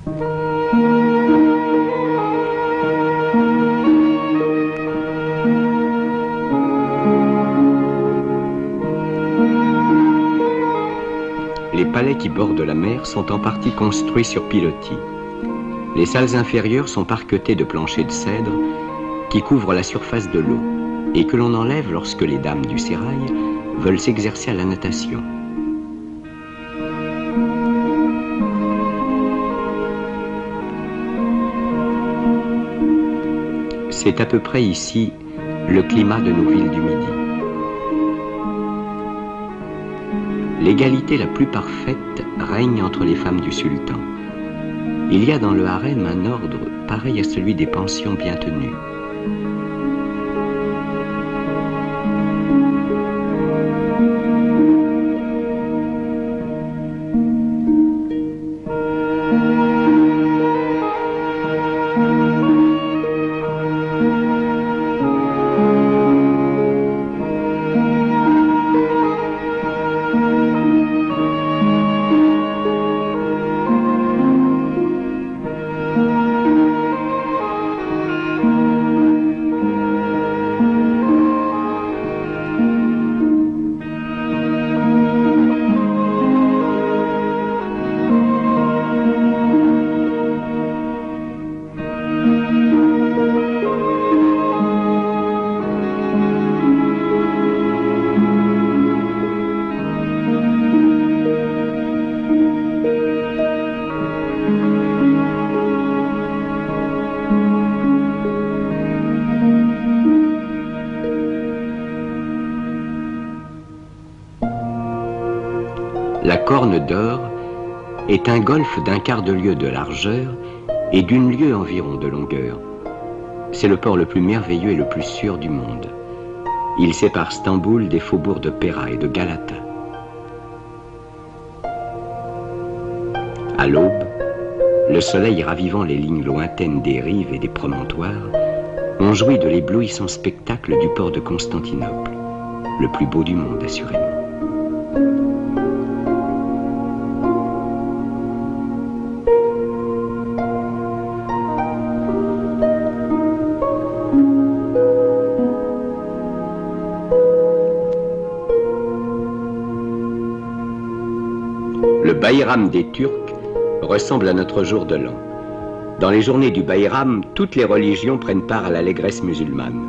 Les palais qui bordent la mer sont en partie construits sur pilotis. Les salles inférieures sont parquetées de planchers de cèdre qui couvrent la surface de l'eau et que l'on enlève lorsque les dames du sérail veulent s'exercer à la natation. C'est à peu près ici le climat de nos villes du Midi. L'égalité la plus parfaite règne entre les femmes du sultan. Il y a dans le harem un ordre pareil à celui des pensions bien tenues. La Corne d'Or est un golfe d'un quart de lieue de largeur et d'une lieue environ de longueur. C'est le port le plus merveilleux et le plus sûr du monde. Il sépare Stamboul des faubourgs de Péra et de Galata. À l'aube, le soleil ravivant les lignes lointaines des rives et des promontoires, on jouit de l'éblouissant spectacle du port de Constantinople, le plus beau du monde assurément. Le Bayram des Turcs ressemble à notre jour de l'an. Dans les journées du Bayram, toutes les religions prennent part à l'allégresse musulmane.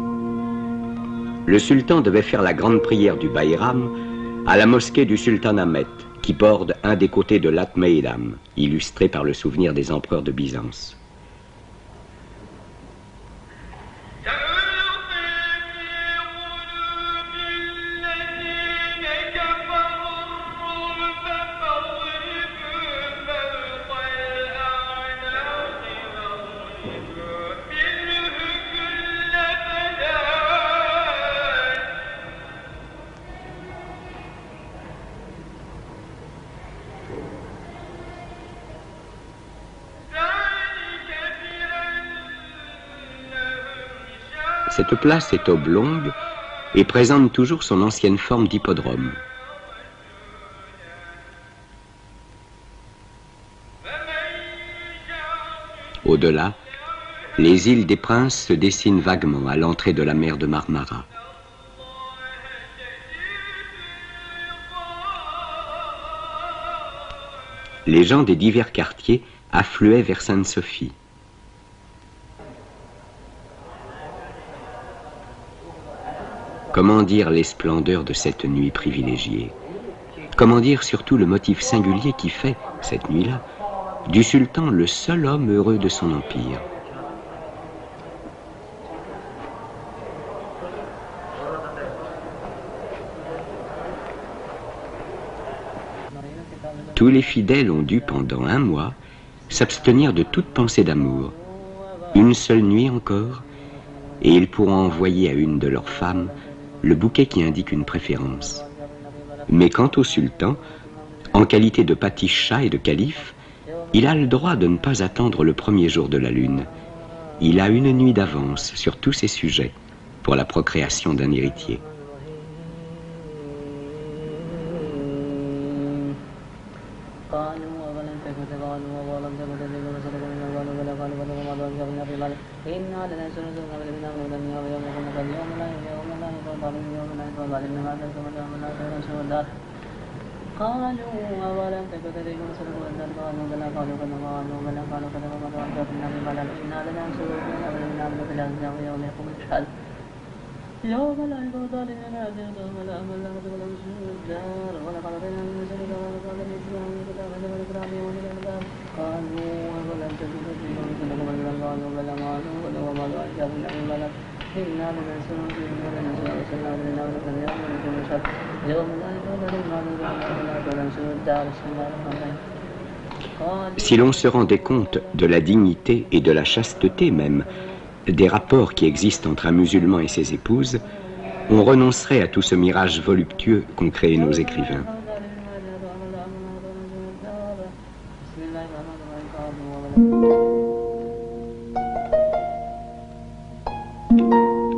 Le sultan devait faire la grande prière du Bayram à la mosquée du sultan Ahmet, qui borde un des côtés de l'At Meidam, illustré par le souvenir des empereurs de Byzance. Cette place est oblongue et présente toujours son ancienne forme d'hippodrome. Au-delà, les îles des Princes se dessinent vaguement à l'entrée de la mer de Marmara. Les gens des divers quartiers affluaient vers Sainte-Sophie. Comment dire les splendeurs de cette nuit privilégiée? Comment dire surtout le motif singulier qui fait, cette nuit-là, du sultan le seul homme heureux de son empire? Tous les fidèles ont dû, pendant un mois, s'abstenir de toute pensée d'amour. Une seule nuit encore, et ils pourront envoyer à une de leurs femmes le bouquet qui indique une préférence. Mais quant au sultan, en qualité de pâtiche-chat et de calife, il a le droit de ne pas attendre le premier jour de la lune. Il a une nuit d'avance sur tous ses sujets pour la procréation d'un héritier. يوم لا ينفع الظالمين معذرتهم ولا أمل لهم ولا مسلم الدار ولقد أتينا من سبيل قال الإسلام كتاب قالوا ولم تجدوا في أنفسكم إلا قالوا بل قالوا وما أجاب النعيم لك إنا لننصر في ولننصر وسلم علينا ولكن يوم يكون شر يوم لا ينفع الظالمين معذرتهم ولا مسلم الدار بسم الله الرحمن الرحيم. Si l'on se rendait compte de la dignité et de la chasteté même des rapports qui existent entre un musulman et ses épouses, on renoncerait à tout ce mirage voluptueux qu'ont créé nos écrivains.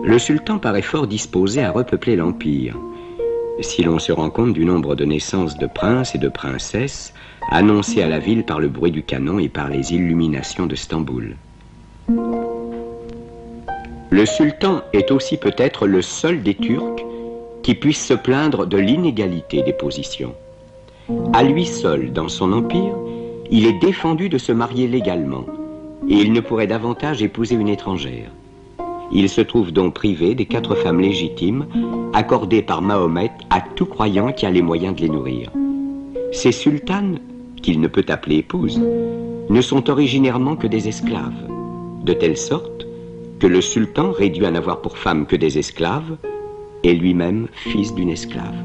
Le sultan paraît fort disposé à repeupler l'empire, si l'on se rend compte du nombre de naissances de princes et de princesses annoncées à la ville par le bruit du canon et par les illuminations de Stamboul. Le sultan est aussi peut-être le seul des Turcs qui puisse se plaindre de l'inégalité des positions. À lui seul, dans son empire, il est défendu de se marier légalement, et il ne pourrait davantage épouser une étrangère. Il se trouve donc privé des 4 femmes légitimes accordées par Mahomet à tout croyant qui a les moyens de les nourrir. Ces sultanes, qu'il ne peut appeler épouses, ne sont originairement que des esclaves, de telle sorte que le sultan réduit à n'avoir pour femme que des esclaves, est lui-même fils d'une esclave.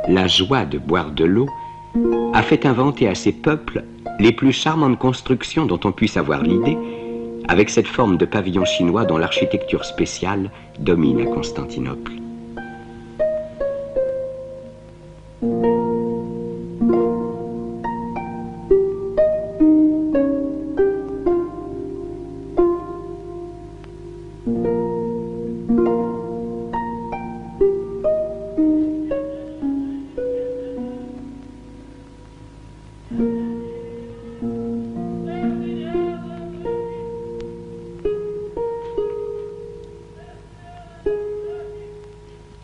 La joie de boire de l'eau a fait inventer à ces peuples les plus charmantes constructions dont on puisse avoir l'idée, avec cette forme de pavillon chinois dont l'architecture spéciale domine à Constantinople.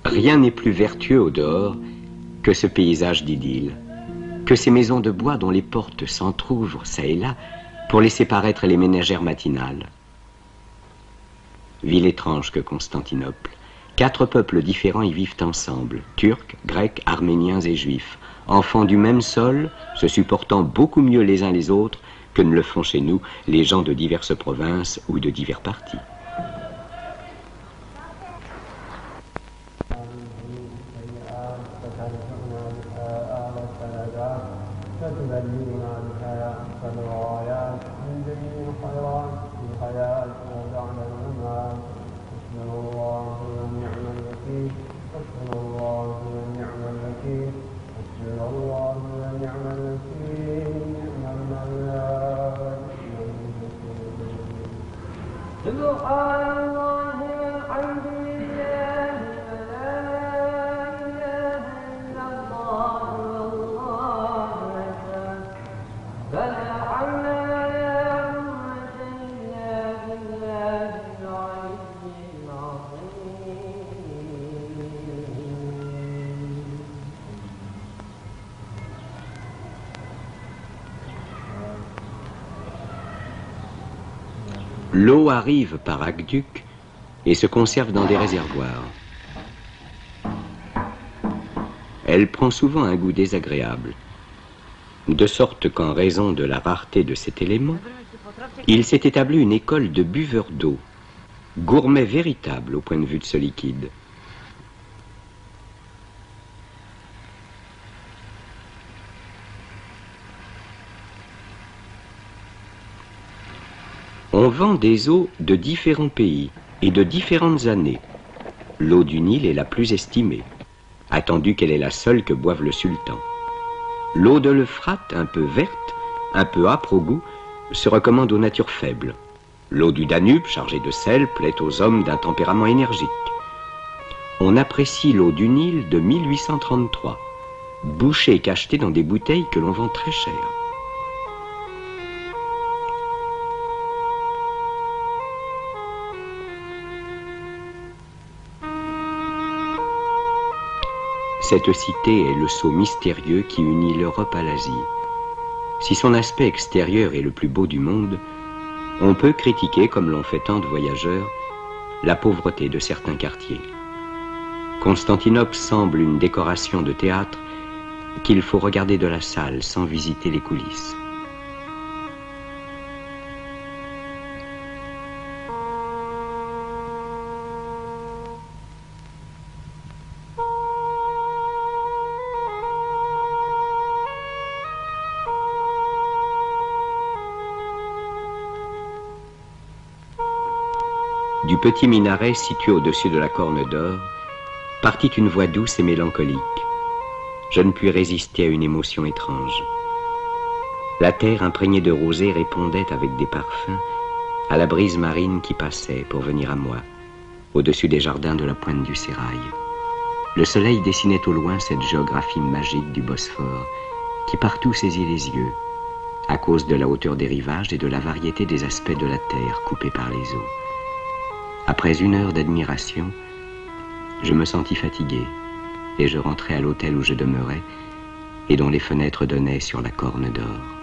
Rien n'est plus vertueux au dehors que ce paysage d'idylle, que ces maisons de bois dont les portes s'entr'ouvrent çà et là pour laisser paraître les ménagères matinales. Ville étrange que Constantinople. 4 peuples différents y vivent ensemble, Turcs, Grecs, Arméniens et Juifs, enfants du même sol, se supportant beaucoup mieux les uns les autres que ne le font chez nous les gens de diverses provinces ou de divers partis. L'eau arrive par aqueduc et se conserve dans des réservoirs. Elle prend souvent un goût désagréable, de sorte qu'en raison de la rareté de cet élément, il s'est établi une école de buveurs d'eau, gourmets véritables au point de vue de ce liquide. On vend des eaux de différents pays et de différentes années. L'eau du Nil est la plus estimée, attendu qu'elle est la seule que boive le sultan. L'eau de l'Euphrate, un peu verte, un peu âpre au goût, se recommande aux natures faibles. L'eau du Danube, chargée de sel, plaît aux hommes d'un tempérament énergique. On apprécie l'eau du Nil de 1833, bouchée et cachetée dans des bouteilles que l'on vend très cher. Cette cité est le sceau mystérieux qui unit l'Europe à l'Asie. Si son aspect extérieur est le plus beau du monde, on peut critiquer, comme l'ont fait tant de voyageurs, la pauvreté de certains quartiers. Constantinople semble une décoration de théâtre qu'il faut regarder de la salle sans visiter les coulisses. Du petit minaret situé au-dessus de la Corne d'Or, partit une voix douce et mélancolique. Je ne puis résister à une émotion étrange. La terre imprégnée de rosée répondait avec des parfums à la brise marine qui passait pour venir à moi, au-dessus des jardins de la pointe du Sérail. Le soleil dessinait au loin cette géographie magique du Bosphore, qui partout saisit les yeux, à cause de la hauteur des rivages et de la variété des aspects de la terre coupée par les eaux. Après une heure d'admiration, je me sentis fatigué et je rentrai à l'hôtel où je demeurais et dont les fenêtres donnaient sur la Corne d'Or.